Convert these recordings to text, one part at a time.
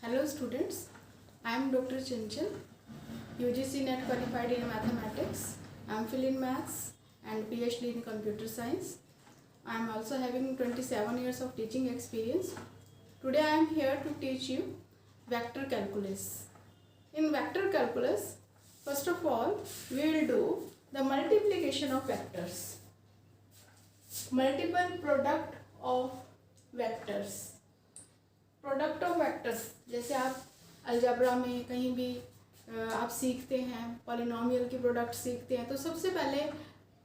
Hello students, I am Dr. Chanchal, UGC NET qualified in mathematics, MPhil in maths and PhD in computer science. I am also having 27 years of teaching experience. Today I am here to teach you vector calculus. In vector calculus, first of all, we will do the multiplication of vectors. Multiple product of vectors. Product of vectors जैसे आप algebra में कहीं भी आप सीखते हैं, polynomial की product सीखते हैं तो सबसे पहले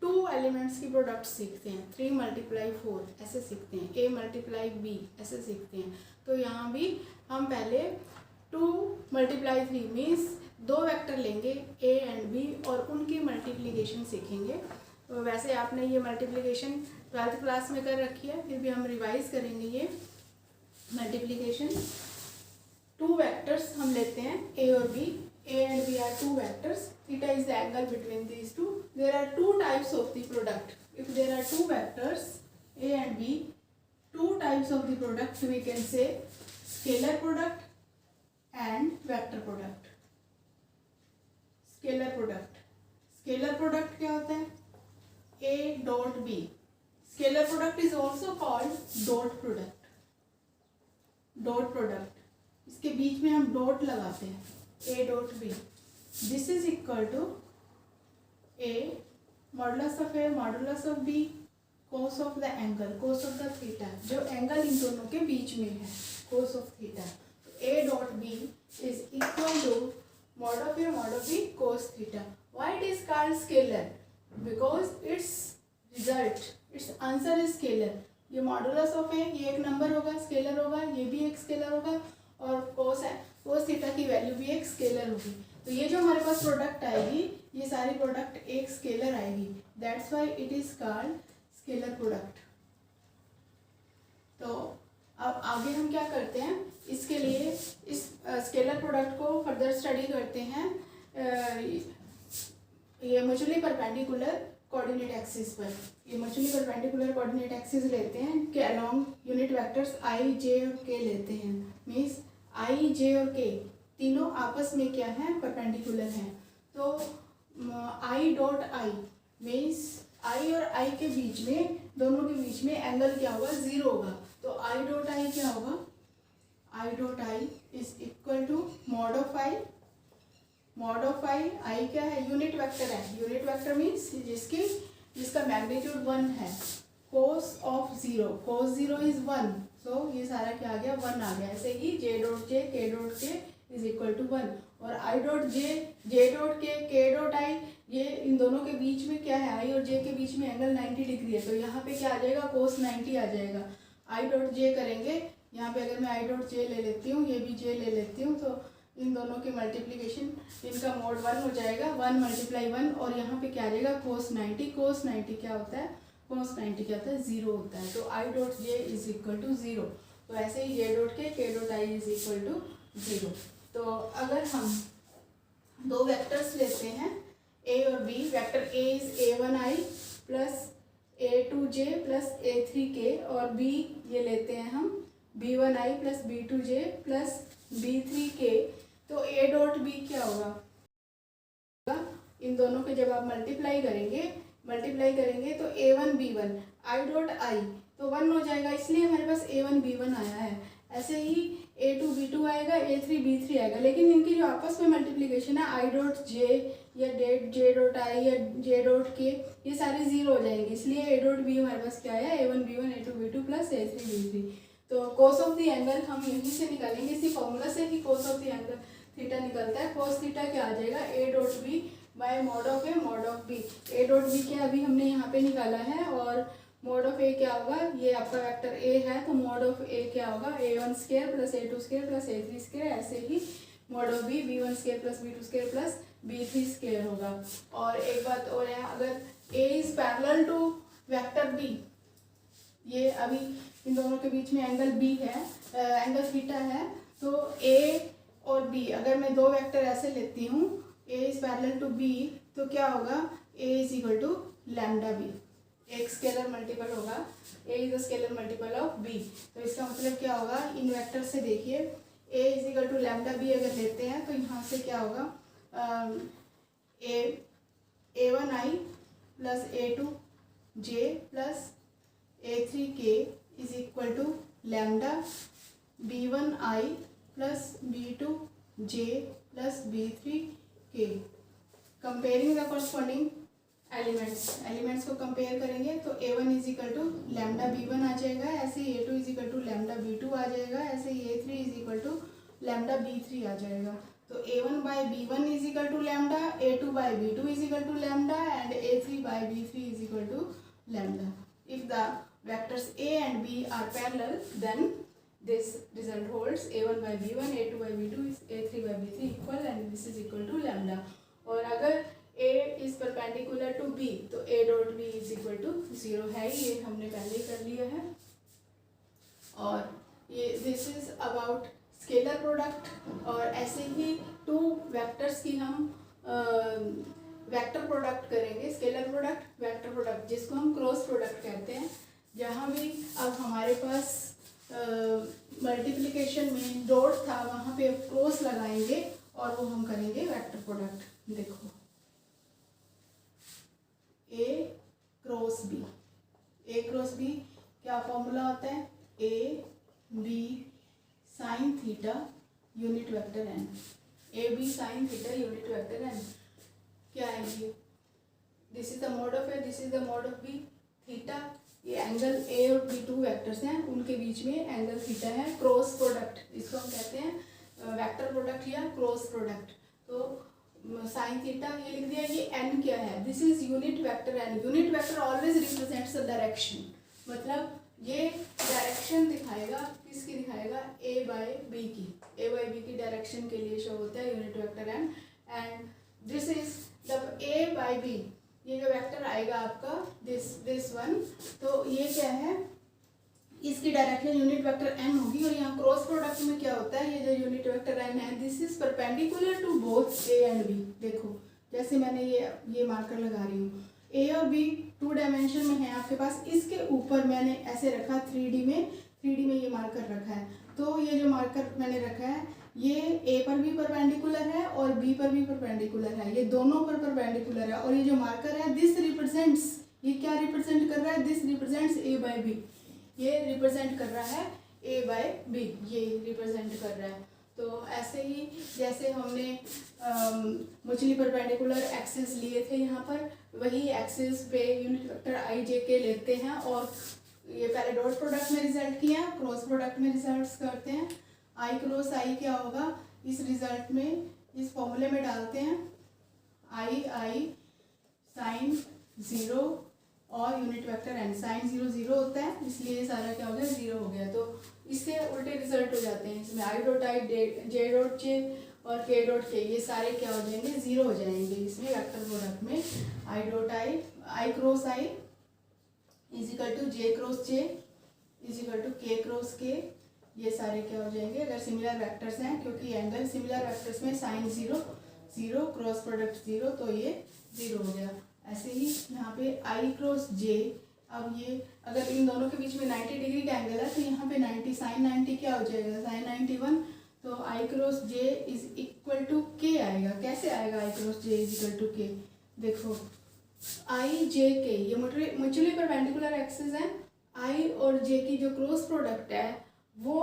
2 एलिमेंट्स की प्रोडक्ट सीखते हैं। 3 × 4 ऐसे सीखते हैं, A × B ऐसे सीखते हैं। तो यहाँ भी हम पहले 2 × 3 मीन्स 2 वेक्टर लेंगे A एंड B और उनकी मल्टीप्लिकेशन सीखेंगे। तो वैसे आपने ये मल्टीप्लिकेशन 12th क्लास में कर रखी है, फिर भी हम रिवाइज करेंगे। ये मल्टीप्लिकेशन 2 वेक्टर्स हम लेते हैं A और B. A and B are 2 vectors. Theta is the angle between these two. There are 2 types of the product. If there are 2 vectors A and B, 2 types of the product we can say scalar product and vector product. Scalar product. Scalar product क्या होता है? A dot B. Scalar product is also called dot product. Dot product, इसके बीच में हम dot लगाते हैं A dot B. This is equal to A modulus of A modulus of B cos of the angle, cos of the theta, जो angle इन दोनों के बीच में है, cos of theta. A dot B is equal to mod of A mod of B cos theta. Why it is called scalar? Because it's result, it's answer is scalar. ये modulus of है, ये एक number होगा, scalar होगा, ये भी एक scalar होगा और कोस है, कोस थीटा की वैल्यू भी एक स्केलर होगी. तो ये जो हमारे पास प्रोडक्ट आएगी, ये सारी प्रोडक्ट एक स्केलर आएगी. That's why it is called scalar product. तो अब आगे हम क्या करते हैं, इसके लिए इस स्केलर प्रोडक्ट को फर्दर स्टडी करते हैं ये म्यूचुअली परपेंडिकुलर कोऑर्डिनेट एक्सिस पर. ये म्यूचुअली परपेंडिकुलर कोऑर्डिनेट एक्सिस लेते हैं कि along unit vectors I, J और K लेते हैं. मीन्स I, J और K तीनों आपस में क्या है, परपेंडिकुलर हैं. तो I dot I means I और I के बीच में, दोनों के बीच में एंगल क्या होगा, 0 होगा. तो I डॉट I क्या होगा, I dot I is equal to mod of I. Mod of I क्या है, यूनिट वेक्टर है. यूनिट वेक्टर मीन्स जिसका मैग्नीट्यूड 1 है. Cos of 0, cos 0 is 1. सो ये सारा क्या आ गया, 1 आ गया. ऐसे ही J dot J, K dot K is equal to 1 और I dot J, J dot K, K dot I, ये इन दोनों के बीच में क्या है, I और J के बीच में एंगल 90 डिग्री है. तो यहाँ पे क्या आ जाएगा, कोस 90 आ जाएगा. I डॉट J करेंगे, यहाँ पे अगर मैं I डॉट J ले लेती हूँ, ये भी J ले लेती हूँ, तो इन दोनों की मल्टीप्लिकेशन, इनका मोड 1 हो जाएगा. 1 × 1 और यहाँ पे क्या आ जाएगा, कोस 90. कोस 90 क्या होता है, कोस 90 क्या होता है, 0 होता है. तो I dot J is equal to 0. तो ऐसे ही J dot K dot I is equal to 0. तो अगर हम 2 वेक्टर्स लेते हैं A और B, vector A is A1I plus A2J plus A3K और B ये लेते हैं हम B1I plus B2J plus B3K. तो A डॉट B क्या होगा, इन दोनों के जब आप मल्टीप्लाई करेंगे तो A1 B1, I dot I तो 1 हो जाएगा, इसलिए हमारे पास A1 B1 आया है. ऐसे ही A2 B2 आएगा, A3 B3 आएगा. लेकिन इनकी जो आपस में मल्टीप्लिकेशन है I डॉट J या J डॉट I या J डॉट K, ये सारे 0 हो जाएंगे. इसलिए A डॉट B हमारे पास क्या आया, A1 B1 A2 B2 plus A3 B3. तो कोस ऑफ द एंगल हम यहीं से निकालेंगे, इसी फॉर्मूला से ही cos of the angle theta निकलता है. कोस थीटा क्या आ जाएगा, A dot B by mod of A mod of B. A dot B क्या अभी हमने यहाँ पे निकाला है और मॉड ऑफ A क्या होगा, ये आपका वेक्टर A है तो मॉड ऑफ A क्या होगा, A1 square plus A2 square plus A3 square. ऐसे ही mod of B B1 square plus B2 square plus B3 square होगा. और एक बात और है, अगर A is parallel to vector B, ये अभी इन दोनों के बीच में एंगल B है, एंगल थीटा है. तो A और B अगर मैं 2 वेक्टर ऐसे लेती हूँ, A is parallel to B, तो क्या होगा, A is equal to lambda B. एक स्केलर मल्टीपल होगा, A is the scalar multiple of B. तो इसका मतलब क्या होगा, इन वेक्टर से देखिए A is equal to lambda B अगर लेते हैं तो यहाँ से क्या होगा, A1i plus A2j plus A3k is equal to lambda B1i plus B2j plus B3k। Comparing the corresponding elements को कंपेयर करेंगे तो A1 is equal to lambda B1 आ जाएगा, ऐसे ही A2 is equal to lambda B2 आ जाएगा, ऐसे ही A3 is equal to lambda B3 आ जाएगा। तो A1 by B1 is equal to lambda, A2 by B2 is equal to lambda and A3 by B3 is equal to lambda. If the vectors A and B are parallel then this result holds, A1 by B1, A2 by B2 is A3 by B3 equal and this is equal to lambda। और अगर A is perpendicular to B तो A dot B is equal to 0 है, ये हमने पहले ही कर लिया है। और ये this is about scalar product. और ऐसे ही टू वेक्टर्स की हम वेक्टर प्रोडक्ट करेंगे, स्केलर प्रोडक्ट वेक्टर प्रोडक्ट, जिसको हम क्रॉस प्रोडक्ट कहते हैं। जहाँ भी अब हमारे पास मल्टीप्लिकेशन में डॉट था वहाँ पे क्रॉस लगाएंगे और वो हम करेंगे वेक्टर प्रोडक्ट। देखो A cross B, A cross B क्या फॉर्मूला होता है, A B sine theta unit vector n, A B sine theta unit vector n क्या है ये, this is the mode of A, this is the mode of B, theta ये angle A और B two vectors हैं, उनके बीच में angle theta है। Cross product इसको हम कहते हैं वेक्टर प्रोडक्ट या क्रॉस प्रोडक्ट। तो साइन थीटा ये लिख दिया, ये n क्या है, this is unit vector n। Unit vector always represents the direction, मतलब ये डायरेक्शन दिखाएगा, किसकी दिखाएगा, A बाय B की, A बाय B की डायरेक्शन के लिए शो होता है unit vector n। And this is जब A बाय B ये जो वेक्टर आएगा आपका दिस वन, तो ये क्या है, इसकी डायरेक्शन यूनिट वेक्टर n होगी। और यहाँ क्रॉस प्रोडक्ट में क्या होता है, ये जो यूनिट वेक्टर n है this is perpendicular to both A and B। देखो जैसे मैंने ये मार्कर लगा रही हूँ, A और B टू डायमेंशन में है आपके पास, इसके ऊपर मैंने ऐसे रखा 3D में ये मार्कर रखा है। तो ये जो मार्कर मैंने रखा है ये A पर भी परपेंडिकुलर है और B पर भी परपेंडिकुलर है, ये दोनों पर परपेंडिकुलर है। और ये जो मार्कर है दिस रिप्रेजेंट्स, ये क्या रिप्रेजेंट कर रहा है, this represents A by B, ये रिप्रेजेंट कर रहा है A बाय B, ये रिप्रेजेंट कर रहा है। तो ऐसे ही जैसे हमने मुचली परपेंडिकुलर एक्सिस लिए थे यहाँ पर, वही एक्सिस पे unit vector I J K लेते हैं और ये पहले डॉट प्रोडक्ट में रिजल्ट किया, क्रॉस प्रोडक्ट में रिजल्ट्स करते हैं। I क्रॉस I क्या होगा, इस रिजल्ट में इस फॉर्मूले में डालते हैं I साइन 0 और यूनिट वेक्टर n, साइन 0 0 होता है इसलिए ये सारा क्या हो गया, 0 हो गया। तो इससे उल्टे रिजल्ट हो जाते हैं, इसमें I dot I, J dot J और K डॉट K ये सारे क्या हो जाएंगे, 0 हो जाएंगे इसमें वेक्टर प्रोडक्ट में। I dot I cross I is equal to J cross J is equal to K cross K, ये सारे क्या हो जाएंगे अगर सिमिलर वेक्टर्स हैं, क्योंकि एंगल सिमिलर वेक्टर्स में साइन 0 0 क्रॉस प्रोडक्ट 0, तो ये 0 हो गया। ऐसे ही यहाँ पे I क्रॉस J, अब ये अगर इन दोनों के बीच में 90 डिग्री का एंगल है तो यहाँ पे 90 साइन 90 क्या हो जाएगा, साइन 91। तो I cross J is equal to K आएगा। कैसे आएगा I cross J is equal to K, देखो I J K ये म्यूचुअली परपेंडिकुलर एक्सिस है। I और J की जो क्रॉस प्रोडक्ट है वो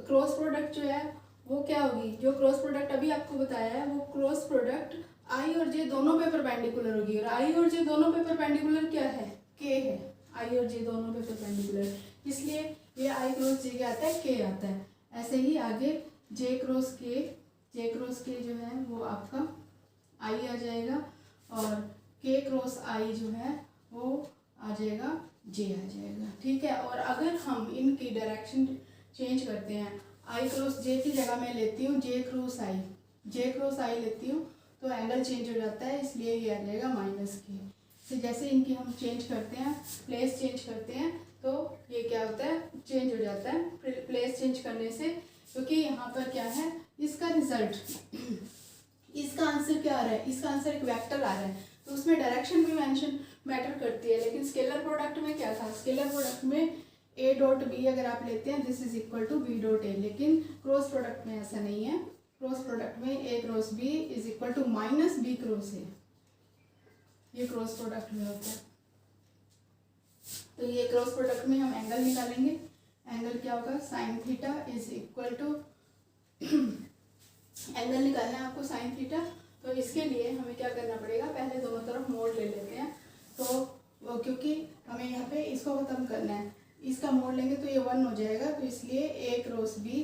क्रॉस प्रोडक्ट जो है वो क्या होगी, जो क्रॉस प्रोडक्ट अभी आपको बताया है वो क्रॉस प्रोडक्ट I और J दोनों पे परपेंडिकुलर होगी। और I और J दोनों पे परपेंडिकुलर क्या है, K है, I और J दोनों पे परपेंडिकुलर, इसलिए ये I क्रॉस J क्या आता है, K आता है। ऐसे ही आगे J क्रॉस K जो है वो आपका I आ जाएगा और K क्रॉस I जो है वो आ जाएगा J आ जाएगा, ठीक है। और अगर हम इनकी डायरेक्शन चेंज करते हैं, I क्रॉस J की जगह मैं लेती हूँ J क्रॉस I लेती हूँ तो एंगल चेंज हो जाता है, इसलिए ये आ जाएगा माइनस K। तो जैसे इनकी हम चेंज करते हैं, प्लेस चेंज करते हैं तो ये क्या होता है, चेंज हो जाता है प्लेस चेंज करने से, क्योंकि यहाँ पर क्या है इसका रिजल्ट, इसका आंसर क्या आ रहा है, इसका आंसर एक वेक्टर आ रहा है, तो उसमें डायरेक्शन भी मैटर करती है। लेकिन स्केलर प्रोडक्ट में क्या था, स्केलर प्रोडक्ट में ए डॉट बी अगर आप लेते हैं this is equal to B dot A, लेकिन क्रॉस प्रोडक्ट में ऐसा नहीं है। क्रॉस प्रोडक्ट में A cross B is equal to minus B cross A, ये क्रॉस प्रोडक्ट में होता है। तो ये क्रॉस प्रोडक्ट में हम एंगल निकालेंगे। एंगल क्या होगा, sine theta is equal to angle निकालना है आपको साइन थीटा। तो इसके लिए हमें क्या करना पड़ेगा, पहले दोनों तरफ मोड ले लेते हैं। तो क्योंकि हमें यहाँ पे इसको खत्म करना है, इसका मोड लेंगे तो ये 1 हो जाएगा, तो इसलिए ए क्रॉस बी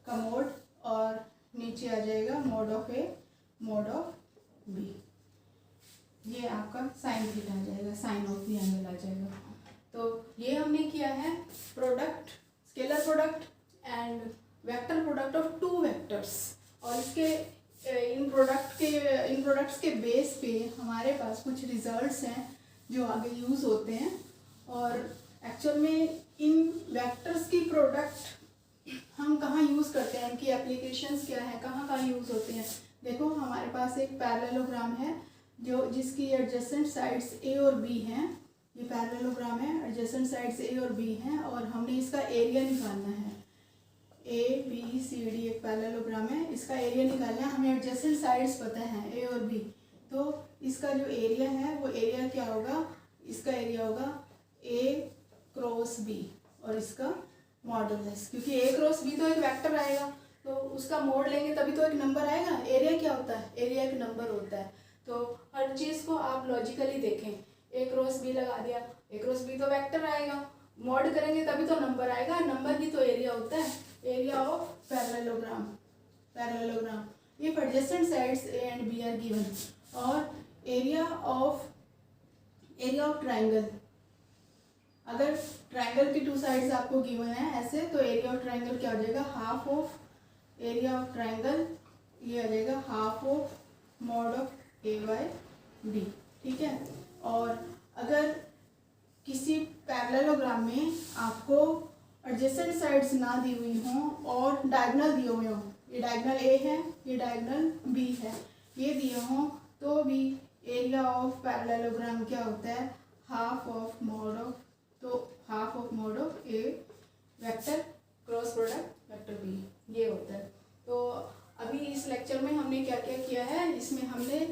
का मोड और नीचे आ जाएगा mod of A mod of B, ये आपका साइन थीटा आ जाएगा, साइन ऑफ दी एंगल आ जाएगा। तो ये हमने किया है product, scalar product and vector product of two vectors. और इसके इन प्रोडक्ट्स के बेस पे हमारे पास कुछ रिजल्ट्स हैं जो आगे यूज़ होते हैं। और एक्चुअल में इन वेक्टर्स की प्रोडक्ट हम कहाँ यूज़ करते हैं, इनकी एप्लीकेशंस क्या है, कहाँ कहाँ यूज़ होते हैं। देखो हमारे पास एक पैरेललोग्राम है जो जिसकी एडजेसेंट साइड्स ए और बी हैं, ये पैरेललोग्राम है, एडजेसेंट साइड्स ए और बी हैं, और हमने इसका एरिया निकालना है। ए बी सी डी एक पैरेललोग्राम है, इसका एरिया निकालना है। हमें एडजेसेंट साइड्स पता है ए और बी, तो इसका जो एरिया है वो एरिया क्या होगा, इसका एरिया होगा ए क्रॉस बी और इसका मॉडुलस, क्योंकि ए क्रॉस बी तो एक वेक्टर आएगा, तो उसका मोड लेंगे तभी तो एक नंबर आएगा। एरिया क्या होता है, एरिया एक नंबर होता है। तो हर चीज़ को आप लॉजिकली देखें, ए क्रॉस बी लगा दिया, ए क्रॉस बी तो वेक्टर आएगा, मॉड करेंगे तभी तो नंबर आएगा, नंबर ही तो एरिया होता है, area of parallelogram. Parallelogram if adjacent sides A and B are given, और एरिया ऑफ ट्राइंगल, अगर ट्राइंगल की टू साइड्स आपको गिवन है ऐसे, तो एरिया ऑफ ट्राइंगल क्या हो जाएगा, half of area of triangle, ये आ जाएगा half of mod of A by B, ठीक है। और अगर किसी पैरेललोग्राम में आपको एडजेसेंट साइड्स ना दी हुई हों और डायगोनल दिए हुए हों, ये डायगोनल ए है, ये डायगोनल बी है, ये दिए हों, तो भी एरिया ऑफ पैरेललोग्राम क्या होता है, हाफ ऑफ मॉड ऑफ, तो half of mod of A vector cross product vector B, ये होता है। तो अभी इस लेक्चर में हमने क्या क्या किया है, इसमें हमने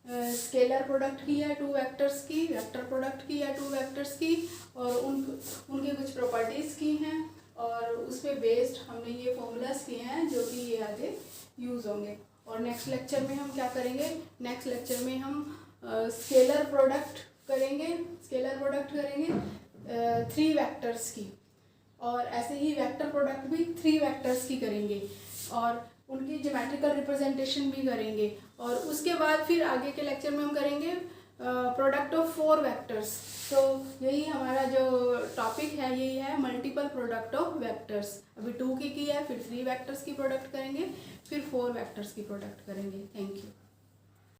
स्केलर प्रोडक्ट की है टू वेक्टर्स की, वेक्टर प्रोडक्ट की है टू वेक्टर्स की, और उनके कुछ प्रॉपर्टीज़ की हैं, और उस पर बेस्ड हमने ये फॉर्मूलाज किए हैं जो कि ये आगे यूज़ होंगे। और नेक्स्ट लेक्चर में हम क्या करेंगे, नेक्स्ट लेक्चर में हम स्केलर प्रोडक्ट करेंगे 3 वेक्टर्स की, और ऐसे ही वेक्टर प्रोडक्ट भी 3 वेक्टर्स की करेंगे, और उनकी ज्योमेट्रिकल रिप्रेजेंटेशन भी करेंगे। और उसके बाद फिर आगे के लेक्चर में हम करेंगे प्रोडक्ट ऑफ 4 वेक्टर्स। तो यही हमारा जो टॉपिक है, यही है मल्टीपल प्रोडक्ट ऑफ वेक्टर्स। अभी 2 की है, फिर 3 वेक्टर्स की प्रोडक्ट करेंगे, फिर 4 वेक्टर्स की प्रोडक्ट करेंगे। Thank you.